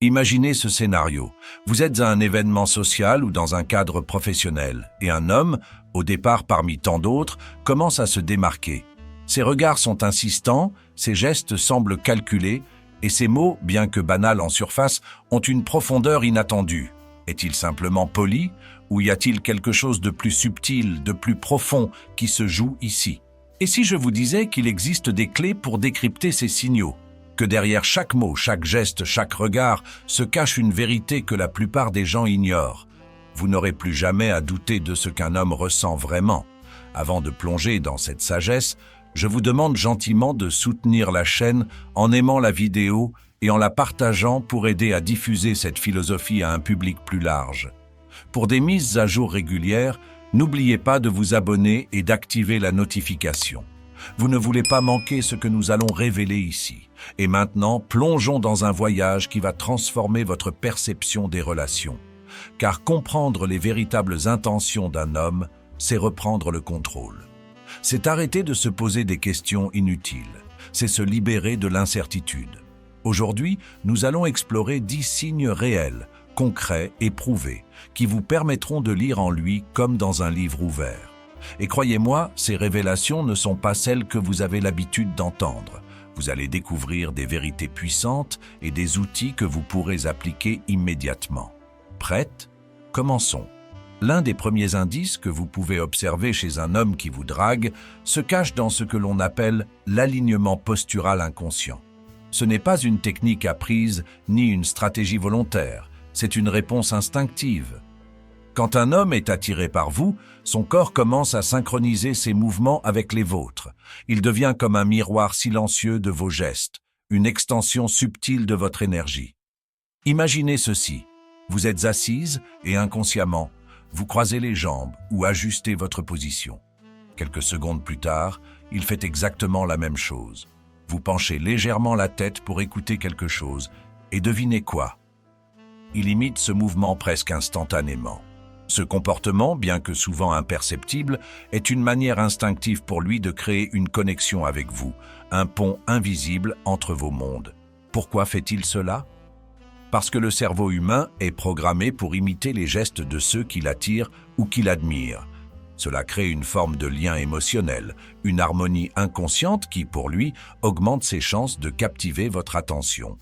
Imaginez ce scénario. Vous êtes à un événement social ou dans un cadre professionnel, et un homme, au départ parmi tant d'autres, commence à se démarquer. Ses regards sont insistants, ses gestes semblent calculés, et ses mots, bien que banals en surface, ont une profondeur inattendue. Est-il simplement poli, ou y a-t-il quelque chose de plus subtil, de plus profond qui se joue ici? Et si je vous disais qu'il existe des clés pour décrypter ces signaux? Que derrière chaque mot, chaque geste, chaque regard se cache une vérité que la plupart des gens ignorent. Vous n'aurez plus jamais à douter de ce qu'un homme ressent vraiment. Avant de plonger dans cette sagesse, je vous demande gentiment de soutenir la chaîne en aimant la vidéo et en la partageant pour aider à diffuser cette philosophie à un public plus large. Pour des mises à jour régulières, n'oubliez pas de vous abonner et d'activer la notification. Vous ne voulez pas manquer ce que nous allons révéler ici. Et maintenant, plongeons dans un voyage qui va transformer votre perception des relations. Car comprendre les véritables intentions d'un homme, c'est reprendre le contrôle. C'est arrêter de se poser des questions inutiles. C'est se libérer de l'incertitude. Aujourd'hui, nous allons explorer 10 signes réels, concrets et prouvés, qui vous permettront de lire en lui comme dans un livre ouvert. Et croyez-moi, ces révélations ne sont pas celles que vous avez l'habitude d'entendre. Vous allez découvrir des vérités puissantes et des outils que vous pourrez appliquer immédiatement. Prête? Commençons. L'un des premiers indices que vous pouvez observer chez un homme qui vous drague se cache dans ce que l'on appelle l'alignement postural inconscient. Ce n'est pas une technique apprise ni une stratégie volontaire, c'est une réponse instinctive. Quand un homme est attiré par vous, son corps commence à synchroniser ses mouvements avec les vôtres. Il devient comme un miroir silencieux de vos gestes, une extension subtile de votre énergie. Imaginez ceci. Vous êtes assise et inconsciemment, vous croisez les jambes ou ajustez votre position. Quelques secondes plus tard, il fait exactement la même chose. Vous penchez légèrement la tête pour écouter quelque chose et devinez quoi? Il imite ce mouvement presque instantanément. Ce comportement, bien que souvent imperceptible, est une manière instinctive pour lui de créer une connexion avec vous, un pont invisible entre vos mondes. Pourquoi fait-il cela? Parce que le cerveau humain est programmé pour imiter les gestes de ceux qui l'attirent ou qui l'admirent. Cela crée une forme de lien émotionnel, une harmonie inconsciente qui, pour lui, augmente ses chances de captiver votre attention.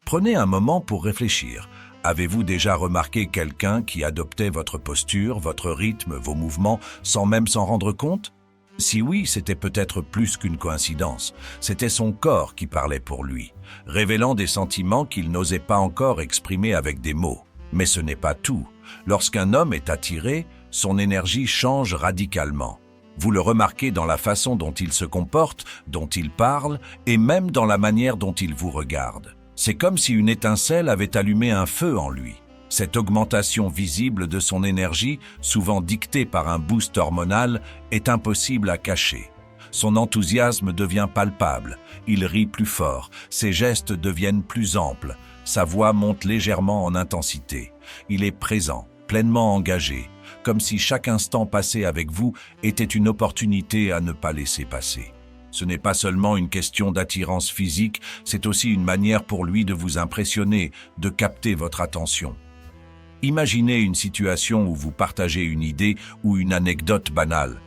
Prenez un moment pour réfléchir. Avez-vous déjà remarqué quelqu'un qui adoptait votre posture, votre rythme, vos mouvements, sans même s'en rendre compte? Si oui, c'était peut-être plus qu'une coïncidence. C'était son corps qui parlait pour lui, révélant des sentiments qu'il n'osait pas encore exprimer avec des mots. Mais ce n'est pas tout. Lorsqu'un homme est attiré, son énergie change radicalement. Vous le remarquez dans la façon dont il se comporte, dont il parle, et même dans la manière dont il vous regarde. C'est comme si une étincelle avait allumé un feu en lui. Cette augmentation visible de son énergie, souvent dictée par un boost hormonal, est impossible à cacher. Son enthousiasme devient palpable, il rit plus fort, ses gestes deviennent plus amples, sa voix monte légèrement en intensité. Il est présent, pleinement engagé, comme si chaque instant passé avec vous était une opportunité à ne pas laisser passer. Ce n'est pas seulement une question d'attirance physique, c'est aussi une manière pour lui de vous impressionner, de capter votre attention. Imaginez une situation où vous partagez une idée ou une anecdote banale.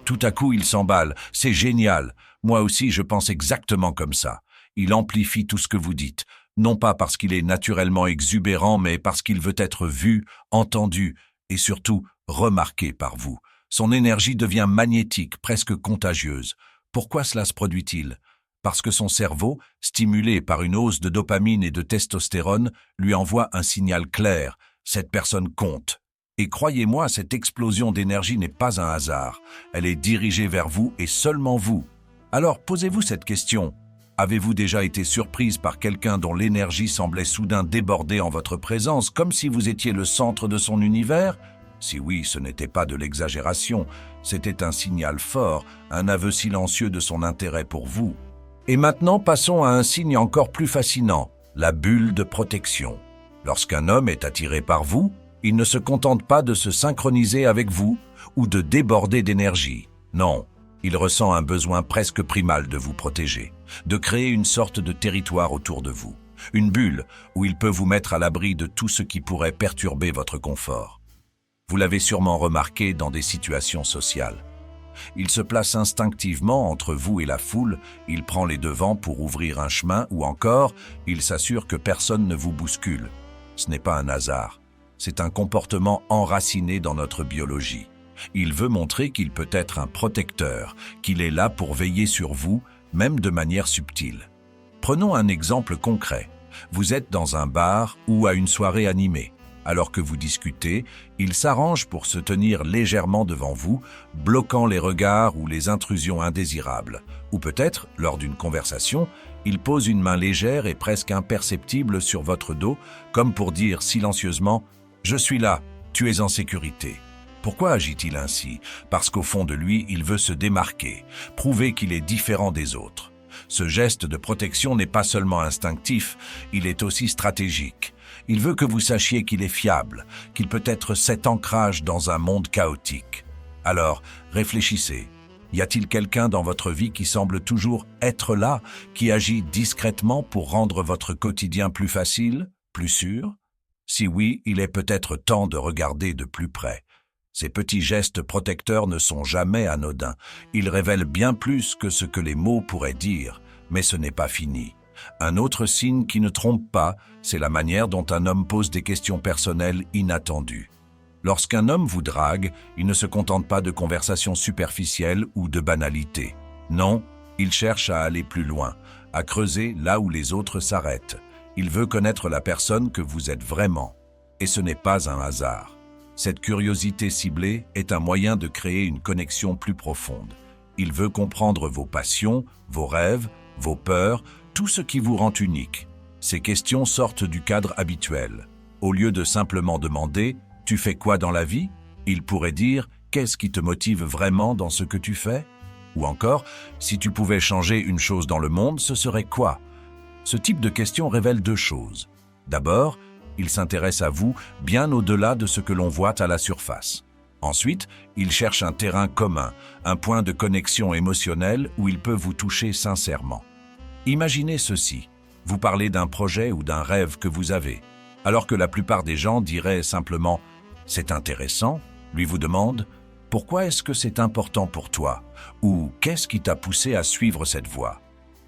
Tout à coup, il s'emballe. C'est génial. Moi aussi, je pense exactement comme ça. Il amplifie tout ce que vous dites, non pas parce qu'il est naturellement exubérant, mais parce qu'il veut être vu, entendu et surtout remarqué par vous. Son énergie devient magnétique, presque contagieuse. Pourquoi cela se produit-il? Parce que son cerveau, stimulé par une hausse de dopamine et de testostérone, lui envoie un signal clair. Cette personne compte. Et croyez-moi, cette explosion d'énergie n'est pas un hasard. Elle est dirigée vers vous et seulement vous. Alors posez-vous cette question. Avez-vous déjà été surprise par quelqu'un dont l'énergie semblait soudain déborder en votre présence, comme si vous étiez le centre de son univers? Si oui, ce n'était pas de l'exagération, c'était un signal fort, un aveu silencieux de son intérêt pour vous. Et maintenant, passons à un signe encore plus fascinant, la bulle de protection. Lorsqu'un homme est attiré par vous, il ne se contente pas de se synchroniser avec vous ou de déborder d'énergie. Non, il ressent un besoin presque primal de vous protéger, de créer une sorte de territoire autour de vous. Une bulle où il peut vous mettre à l'abri de tout ce qui pourrait perturber votre confort. Vous l'avez sûrement remarqué dans des situations sociales. Il se place instinctivement entre vous et la foule, il prend les devants pour ouvrir un chemin ou encore, il s'assure que personne ne vous bouscule. Ce n'est pas un hasard, c'est un comportement enraciné dans notre biologie. Il veut montrer qu'il peut être un protecteur, qu'il est là pour veiller sur vous, même de manière subtile. Prenons un exemple concret. Vous êtes dans un bar ou à une soirée animée. Alors que vous discutez, il s'arrange pour se tenir légèrement devant vous, bloquant les regards ou les intrusions indésirables. Ou peut-être, lors d'une conversation, il pose une main légère et presque imperceptible sur votre dos, comme pour dire silencieusement « Je suis là, tu es en sécurité ». Pourquoi agit-il ainsi? Parce qu'au fond de lui, il veut se démarquer, prouver qu'il est différent des autres. Ce geste de protection n'est pas seulement instinctif, il est aussi stratégique. Il veut que vous sachiez qu'il est fiable, qu'il peut être cet ancrage dans un monde chaotique. Alors, réfléchissez. Y a-t-il quelqu'un dans votre vie qui semble toujours être là, qui agit discrètement pour rendre votre quotidien plus facile, plus sûr? Si oui, il est peut-être temps de regarder de plus près. Ces petits gestes protecteurs ne sont jamais anodins. Ils révèlent bien plus que ce que les mots pourraient dire, mais ce n'est pas fini. Un autre signe qui ne trompe pas, c'est la manière dont un homme pose des questions personnelles inattendues. Lorsqu'un homme vous drague, il ne se contente pas de conversations superficielles ou de banalités. Non, il cherche à aller plus loin, à creuser là où les autres s'arrêtent. Il veut connaître la personne que vous êtes vraiment. Et ce n'est pas un hasard. Cette curiosité ciblée est un moyen de créer une connexion plus profonde. Il veut comprendre vos passions, vos rêves, vos peurs, tout ce qui vous rend unique. Ces questions sortent du cadre habituel. Au lieu de simplement demander « Tu fais quoi dans la vie ?», il pourrait dire « Qu'est-ce qui te motive vraiment dans ce que tu fais ?» Ou encore « Si tu pouvais changer une chose dans le monde, ce serait quoi ?» Ce type de question révèle deux choses. D'abord, il s'intéresse à vous bien au-delà de ce que l'on voit à la surface. Ensuite, il cherche un terrain commun, un point de connexion émotionnelle où il peut vous toucher sincèrement. Imaginez ceci, vous parlez d'un projet ou d'un rêve que vous avez, alors que la plupart des gens diraient simplement « c'est intéressant », lui vous demande « pourquoi est-ce que c'est important pour toi ?» ou « qu'est-ce qui t'a poussé à suivre cette voie ?»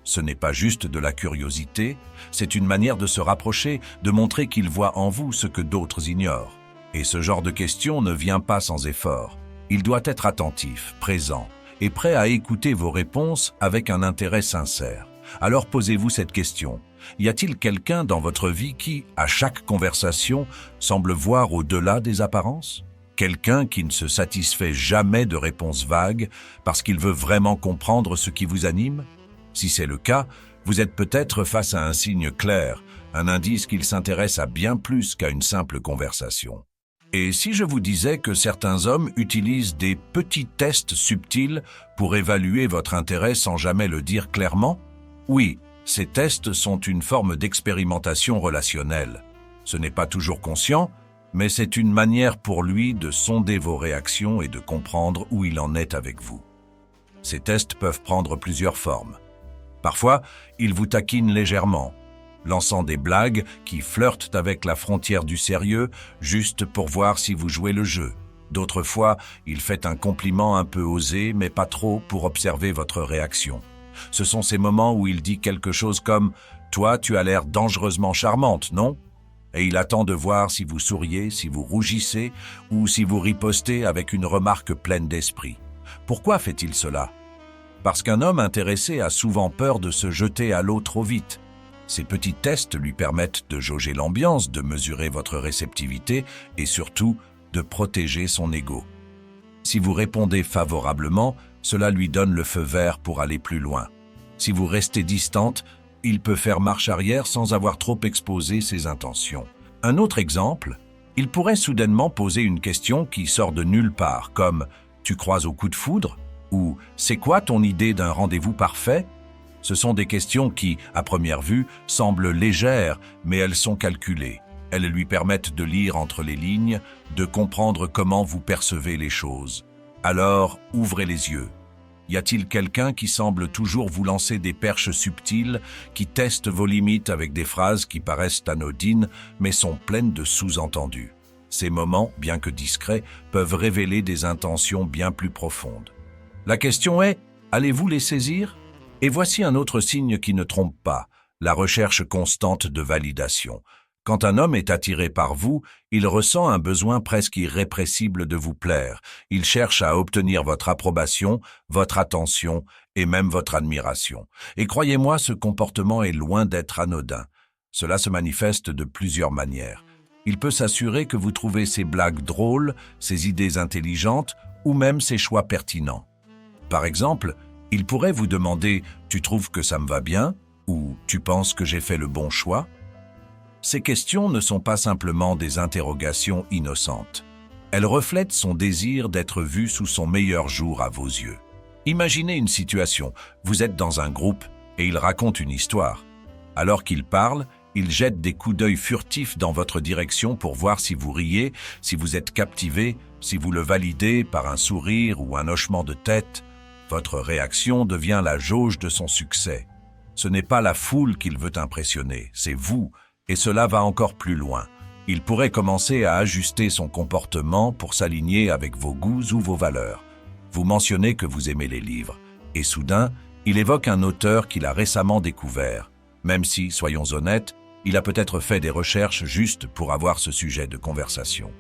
Ce n'est pas juste de la curiosité, c'est une manière de se rapprocher, de montrer qu'il voit en vous ce que d'autres ignorent. Et ce genre de question ne vient pas sans effort. Il doit être attentif, présent et prêt à écouter vos réponses avec un intérêt sincère. Alors posez-vous cette question. Y a-t-il quelqu'un dans votre vie qui, à chaque conversation, semble voir au-delà des apparences? Quelqu'un qui ne se satisfait jamais de réponses vagues parce qu'il veut vraiment comprendre ce qui vous anime? Si c'est le cas, vous êtes peut-être face à un signe clair, un indice qu'il s'intéresse à bien plus qu'à une simple conversation. Et si je vous disais que certains hommes utilisent des petits tests subtils pour évaluer votre intérêt sans jamais le dire clairement? Oui, ces tests sont une forme d'expérimentation relationnelle. Ce n'est pas toujours conscient, mais c'est une manière pour lui de sonder vos réactions et de comprendre où il en est avec vous. Ces tests peuvent prendre plusieurs formes. Parfois, il vous taquine légèrement, lançant des blagues qui flirtent avec la frontière du sérieux, juste pour voir si vous jouez le jeu. D'autres fois, il fait un compliment un peu osé, mais pas trop, pour observer votre réaction. Ce sont ces moments où il dit quelque chose comme « Toi, tu as l'air dangereusement charmante, non ?» Et il attend de voir si vous souriez, si vous rougissez, ou si vous ripostez avec une remarque pleine d'esprit. Pourquoi fait-il cela? Parce qu'un homme intéressé a souvent peur de se jeter à l'eau trop vite. Ces petits tests lui permettent de jauger l'ambiance, de mesurer votre réceptivité et surtout de protéger son ego. Si vous répondez favorablement, cela lui donne le feu vert pour aller plus loin. Si vous restez distante, il peut faire marche arrière sans avoir trop exposé ses intentions. Un autre exemple, il pourrait soudainement poser une question qui sort de nulle part, comme « Tu crois au coup de foudre ?» ou « C'est quoi ton idée d'un rendez-vous parfait ?» Ce sont des questions qui, à première vue, semblent légères, mais elles sont calculées. Elles lui permettent de lire entre les lignes, de comprendre comment vous percevez les choses. Alors, ouvrez les yeux. Y a-t-il quelqu'un qui semble toujours vous lancer des perches subtiles, qui teste vos limites avec des phrases qui paraissent anodines, mais sont pleines de sous-entendus? Ces moments, bien que discrets, peuvent révéler des intentions bien plus profondes. La question est, allez-vous les saisir? Et voici un autre signe qui ne trompe pas, la recherche constante de validation. Quand un homme est attiré par vous, il ressent un besoin presque irrépressible de vous plaire. Il cherche à obtenir votre approbation, votre attention et même votre admiration. Et croyez-moi, ce comportement est loin d'être anodin. Cela se manifeste de plusieurs manières. Il peut s'assurer que vous trouvez ses blagues drôles, ses idées intelligentes ou même ses choix pertinents. Par exemple, il pourrait vous demander « Tu trouves que ça me va bien ?» ou « Tu penses que j'ai fait le bon choix ?» Ces questions ne sont pas simplement des interrogations innocentes. Elles reflètent son désir d'être vu sous son meilleur jour à vos yeux. Imaginez une situation, vous êtes dans un groupe et il raconte une histoire. Alors qu'il parle, il jette des coups d'œil furtifs dans votre direction pour voir si vous riez, si vous êtes captivé, si vous le validez par un sourire ou un hochement de tête. Votre réaction devient la jauge de son succès. Ce n'est pas la foule qu'il veut impressionner, c'est vous. Et cela va encore plus loin. Il pourrait commencer à ajuster son comportement pour s'aligner avec vos goûts ou vos valeurs. Vous mentionnez que vous aimez les livres. Et soudain, il évoque un auteur qu'il a récemment découvert. Même si, soyons honnêtes, il a peut-être fait des recherches juste pour avoir ce sujet de conversation.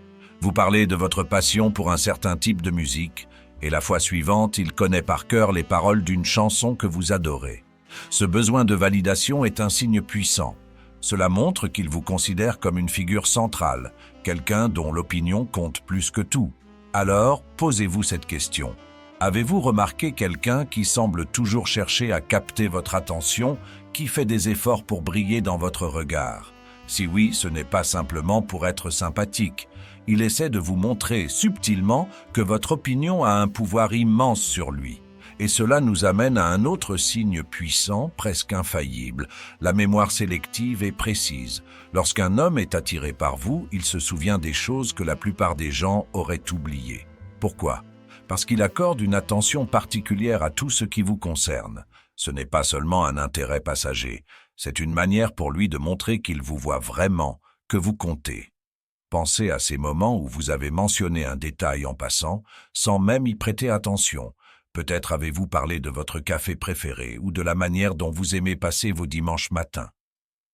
Vous parlez de votre passion pour un certain type de musique, et la fois suivante, il connaît par cœur les paroles d'une chanson que vous adorez. Ce besoin de validation est un signe puissant. Cela montre qu'il vous considère comme une figure centrale, quelqu'un dont l'opinion compte plus que tout. Alors, posez-vous cette question. Avez-vous remarqué quelqu'un qui semble toujours chercher à capter votre attention, qui fait des efforts pour briller dans votre regard? Si oui, ce n'est pas simplement pour être sympathique. Il essaie de vous montrer subtilement que votre opinion a un pouvoir immense sur lui. Et cela nous amène à un autre signe puissant, presque infaillible, la mémoire sélective et précise. Lorsqu'un homme est attiré par vous, il se souvient des choses que la plupart des gens auraient oubliées. Pourquoi? Parce qu'il accorde une attention particulière à tout ce qui vous concerne. Ce n'est pas seulement un intérêt passager, c'est une manière pour lui de montrer qu'il vous voit vraiment, que vous comptez. Pensez à ces moments où vous avez mentionné un détail en passant, sans même y prêter attention. Peut-être avez-vous parlé de votre café préféré ou de la manière dont vous aimez passer vos dimanches matins.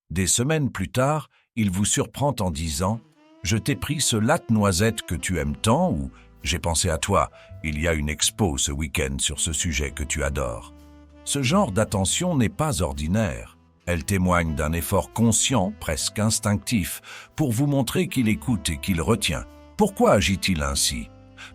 Des semaines plus tard, il vous surprend en disant « Je t'ai pris ce latte noisette que tu aimes tant » ou « J'ai pensé à toi, il y a une expo ce week-end sur ce sujet que tu adores ». Ce genre d'attention n'est pas ordinaire. Elle témoigne d'un effort conscient, presque instinctif, pour vous montrer qu'il écoute et qu'il retient. Pourquoi agit-il ainsi ?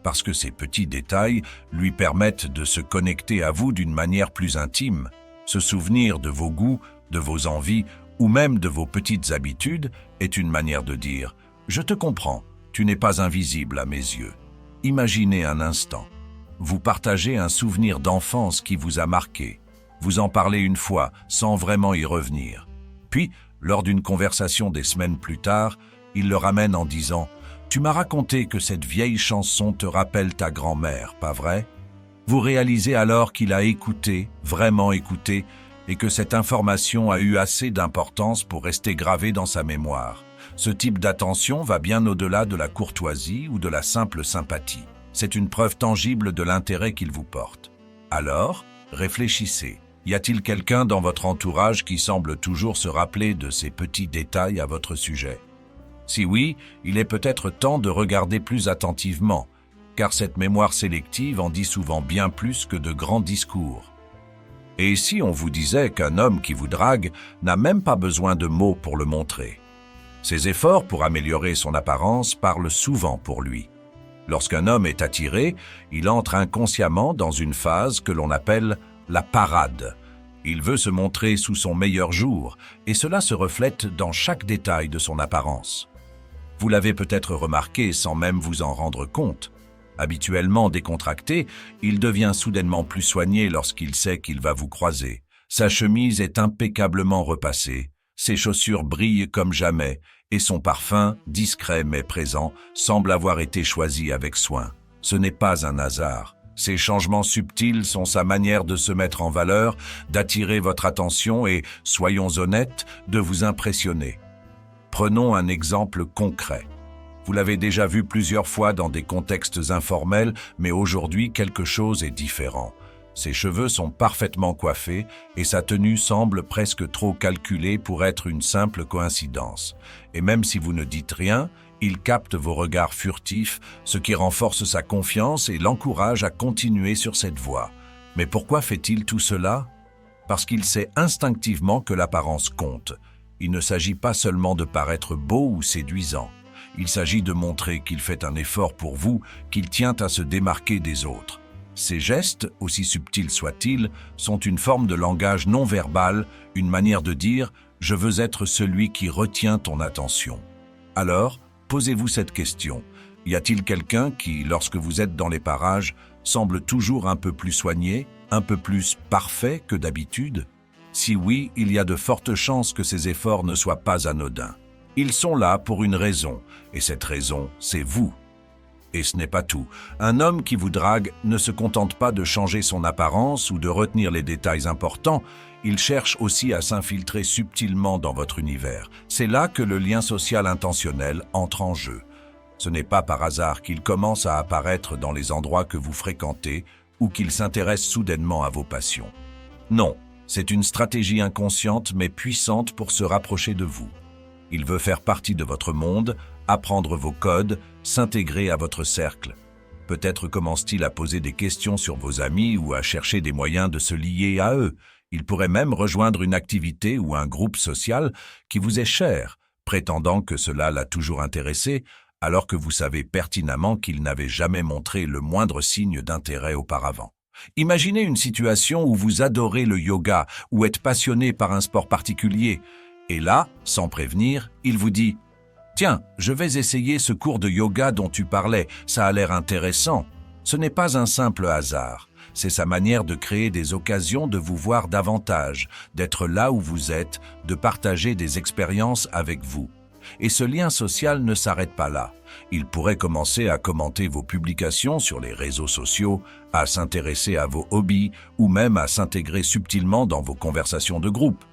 Parce que ces petits détails lui permettent de se connecter à vous d'une manière plus intime. Se souvenir de vos goûts, de vos envies ou même de vos petites habitudes est une manière de dire « Je te comprends, tu n'es pas invisible à mes yeux ». Imaginez un instant. Vous partagez un souvenir d'enfance qui vous a marqué. Vous en parlez une fois sans vraiment y revenir. Puis, lors d'une conversation des semaines plus tard, il le ramène en disant « Tu m'as raconté que cette vieille chanson te rappelle ta grand-mère, pas vrai ?» Vous réalisez alors qu'il a écouté, vraiment écouté, et que cette information a eu assez d'importance pour rester gravée dans sa mémoire. Ce type d'attention va bien au-delà de la courtoisie ou de la simple sympathie. C'est une preuve tangible de l'intérêt qu'il vous porte. Alors, réfléchissez. Y a-t-il quelqu'un dans votre entourage qui semble toujours se rappeler de ces petits détails à votre sujet? Si oui, il est peut-être temps de regarder plus attentivement, car cette mémoire sélective en dit souvent bien plus que de grands discours. Et si on vous disait qu'un homme qui vous drague n'a même pas besoin de mots pour le montrer? Ses efforts pour améliorer son apparence parlent souvent pour lui. Lorsqu'un homme est attiré, il entre inconsciemment dans une phase que l'on appelle la parade. Il veut se montrer sous son meilleur jour, et cela se reflète dans chaque détail de son apparence. Vous l'avez peut-être remarqué sans même vous en rendre compte. Habituellement décontracté, il devient soudainement plus soigné lorsqu'il sait qu'il va vous croiser. Sa chemise est impeccablement repassée, ses chaussures brillent comme jamais, et son parfum, discret mais présent, semble avoir été choisi avec soin. Ce n'est pas un hasard. Ces changements subtils sont sa manière de se mettre en valeur, d'attirer votre attention et, soyons honnêtes, de vous impressionner. Prenons un exemple concret. Vous l'avez déjà vu plusieurs fois dans des contextes informels, mais aujourd'hui quelque chose est différent. Ses cheveux sont parfaitement coiffés et sa tenue semble presque trop calculée pour être une simple coïncidence. Et même si vous ne dites rien, il capte vos regards furtifs, ce qui renforce sa confiance et l'encourage à continuer sur cette voie. Mais pourquoi fait-il tout cela? Parce qu'il sait instinctivement que l'apparence compte. Il ne s'agit pas seulement de paraître beau ou séduisant. Il s'agit de montrer qu'il fait un effort pour vous, qu'il tient à se démarquer des autres. Ces gestes, aussi subtils soient-ils, sont une forme de langage non verbal, une manière de dire « je veux être celui qui retient ton attention ». Alors, posez-vous cette question. Y a-t-il quelqu'un qui, lorsque vous êtes dans les parages, semble toujours un peu plus soigné, un peu plus parfait que d'habitude? Si oui, il y a de fortes chances que ces efforts ne soient pas anodins. Ils sont là pour une raison, et cette raison, c'est vous. Et ce n'est pas tout. Un homme qui vous drague ne se contente pas de changer son apparence ou de retenir les détails importants, il cherche aussi à s'infiltrer subtilement dans votre univers. C'est là que le lien social intentionnel entre en jeu. Ce n'est pas par hasard qu'il commence à apparaître dans les endroits que vous fréquentez ou qu'il s'intéresse soudainement à vos passions. Non, c'est une stratégie inconsciente mais puissante pour se rapprocher de vous. Il veut faire partie de votre monde, apprendre vos codes, s'intégrer à votre cercle. Peut-être commence-t-il à poser des questions sur vos amis ou à chercher des moyens de se lier à eux. Il pourrait même rejoindre une activité ou un groupe social qui vous est cher, prétendant que cela l'a toujours intéressé, alors que vous savez pertinemment qu'il n'avait jamais montré le moindre signe d'intérêt auparavant. Imaginez une situation où vous adorez le yoga ou êtes passionné par un sport particulier, et là, sans prévenir, il vous dit « Tiens, je vais essayer ce cours de yoga dont tu parlais, ça a l'air intéressant. » Ce n'est pas un simple hasard. C'est sa manière de créer des occasions de vous voir davantage, d'être là où vous êtes, de partager des expériences avec vous. Et ce lien social ne s'arrête pas là. Il pourrait commencer à commenter vos publications sur les réseaux sociaux, à s'intéresser à vos hobbies ou même à s'intégrer subtilement dans vos conversations de groupe.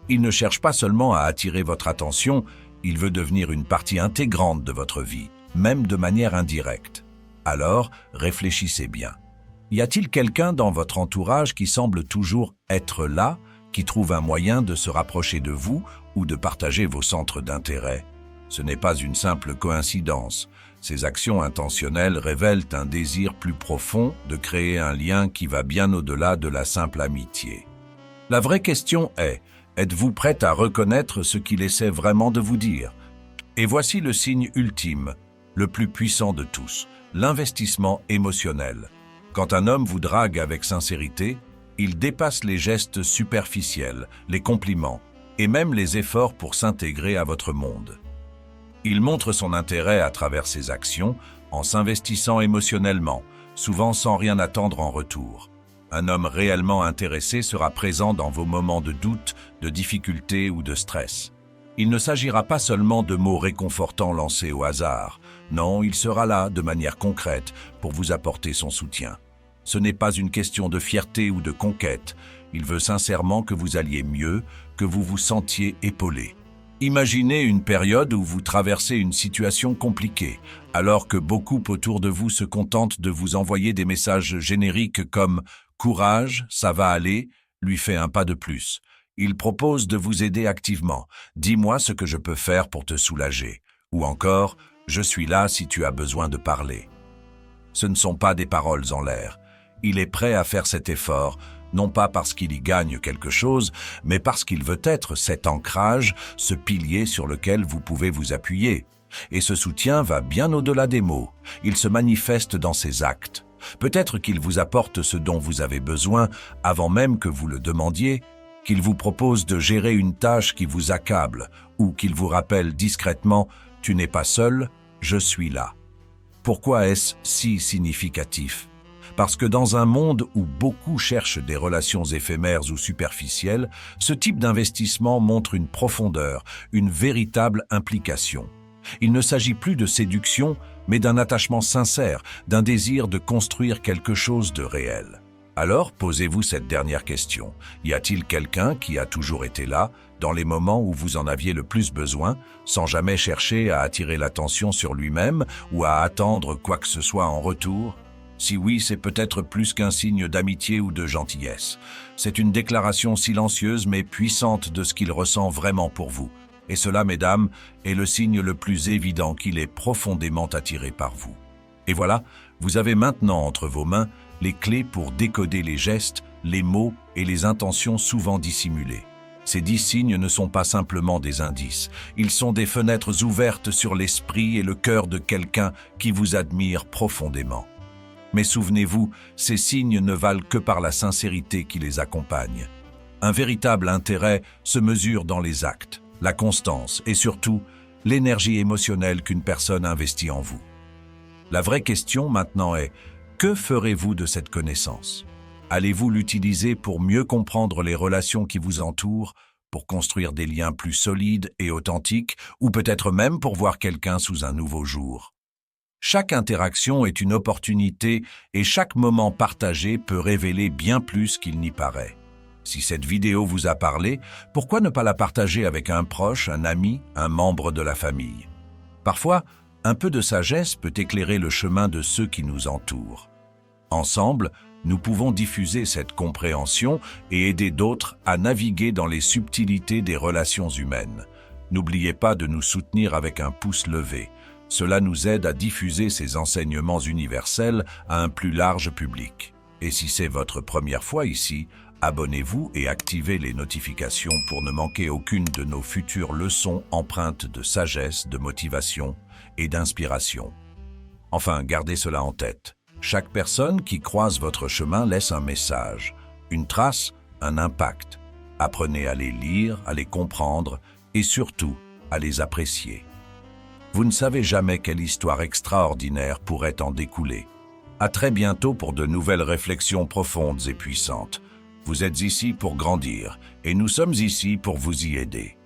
Il ne cherche pas seulement à attirer votre attention, il veut devenir une partie intégrante de votre vie, même de manière indirecte. Alors, réfléchissez bien. Y a-t-il quelqu'un dans votre entourage qui semble toujours être là, qui trouve un moyen de se rapprocher de vous ou de partager vos centres d'intérêt? Ce n'est pas une simple coïncidence. Ces actions intentionnelles révèlent un désir plus profond de créer un lien qui va bien au-delà de la simple amitié. La vraie question est, êtes-vous prête à reconnaître ce qu'il essaie vraiment de vous dire? Et voici le signe ultime, le plus puissant de tous, l'investissement émotionnel. Quand un homme vous drague avec sincérité, il dépasse les gestes superficiels, les compliments et même les efforts pour s'intégrer à votre monde. Il montre son intérêt à travers ses actions, en s'investissant émotionnellement, souvent sans rien attendre en retour. Un homme réellement intéressé sera présent dans vos moments de doute, de difficulté ou de stress. Il ne s'agira pas seulement de mots réconfortants lancés au hasard. Non, il sera là, de manière concrète, pour vous apporter son soutien. Ce n'est pas une question de fierté ou de conquête. Il veut sincèrement que vous alliez mieux, que vous vous sentiez épaulé. Imaginez une période où vous traversez une situation compliquée, alors que beaucoup autour de vous se contentent de vous envoyer des messages génériques comme « Courage, ça va aller », lui fait un pas de plus. Il propose de vous aider activement. « Dis-moi ce que je peux faire pour te soulager » ou encore « Je suis là si tu as besoin de parler ». Ce ne sont pas des paroles en l'air. Il est prêt à faire cet effort, non pas parce qu'il y gagne quelque chose, mais parce qu'il veut être cet ancrage, ce pilier sur lequel vous pouvez vous appuyer. Et ce soutien va bien au-delà des mots. Il se manifeste dans ses actes. Peut-être qu'il vous apporte ce dont vous avez besoin avant même que vous le demandiez, qu'il vous propose de gérer une tâche qui vous accable, ou qu'il vous rappelle discrètement « Tu n'es pas seul, je suis là ». Pourquoi est-ce si significatif ? Parce que dans un monde où beaucoup cherchent des relations éphémères ou superficielles, ce type d'investissement montre une profondeur, une véritable implication. Il ne s'agit plus de séduction, mais d'un attachement sincère, d'un désir de construire quelque chose de réel. Alors, posez-vous cette dernière question. Y a-t-il quelqu'un qui a toujours été là, dans les moments où vous en aviez le plus besoin, sans jamais chercher à attirer l'attention sur lui-même ou à attendre quoi que ce soit en retour? Si oui, c'est peut-être plus qu'un signe d'amitié ou de gentillesse. C'est une déclaration silencieuse mais puissante de ce qu'il ressent vraiment pour vous. Et cela, mesdames, est le signe le plus évident qu'il est profondément attiré par vous. Et voilà, vous avez maintenant entre vos mains les clés pour décoder les gestes, les mots et les intentions souvent dissimulées. Ces 10 signes ne sont pas simplement des indices, ils sont des fenêtres ouvertes sur l'esprit et le cœur de quelqu'un qui vous admire profondément. Mais souvenez-vous, ces signes ne valent que par la sincérité qui les accompagne. Un véritable intérêt se mesure dans les actes, la constance et surtout l'énergie émotionnelle qu'une personne investit en vous. La vraie question maintenant est: que ferez-vous de cette connaissance? Allez-vous l'utiliser pour mieux comprendre les relations qui vous entourent, pour construire des liens plus solides et authentiques, ou peut-être même pour voir quelqu'un sous un nouveau jour? Chaque interaction est une opportunité et chaque moment partagé peut révéler bien plus qu'il n'y paraît. Si cette vidéo vous a parlé, pourquoi ne pas la partager avec un proche, un ami, un membre de la famille? Parfois, un peu de sagesse peut éclairer le chemin de ceux qui nous entourent. Ensemble, nous pouvons diffuser cette compréhension et aider d'autres à naviguer dans les subtilités des relations humaines. N'oubliez pas de nous soutenir avec un pouce levé. Cela nous aide à diffuser ces enseignements universels à un plus large public. Et si c'est votre première fois ici, abonnez-vous et activez les notifications pour ne manquer aucune de nos futures leçons empreintes de sagesse, de motivation et d'inspiration. Enfin, gardez cela en tête. Chaque personne qui croise votre chemin laisse un message, une trace, un impact. Apprenez à les lire, à les comprendre et surtout à les apprécier. Vous ne savez jamais quelle histoire extraordinaire pourrait en découler. À très bientôt pour de nouvelles réflexions profondes et puissantes. Vous êtes ici pour grandir et nous sommes ici pour vous y aider.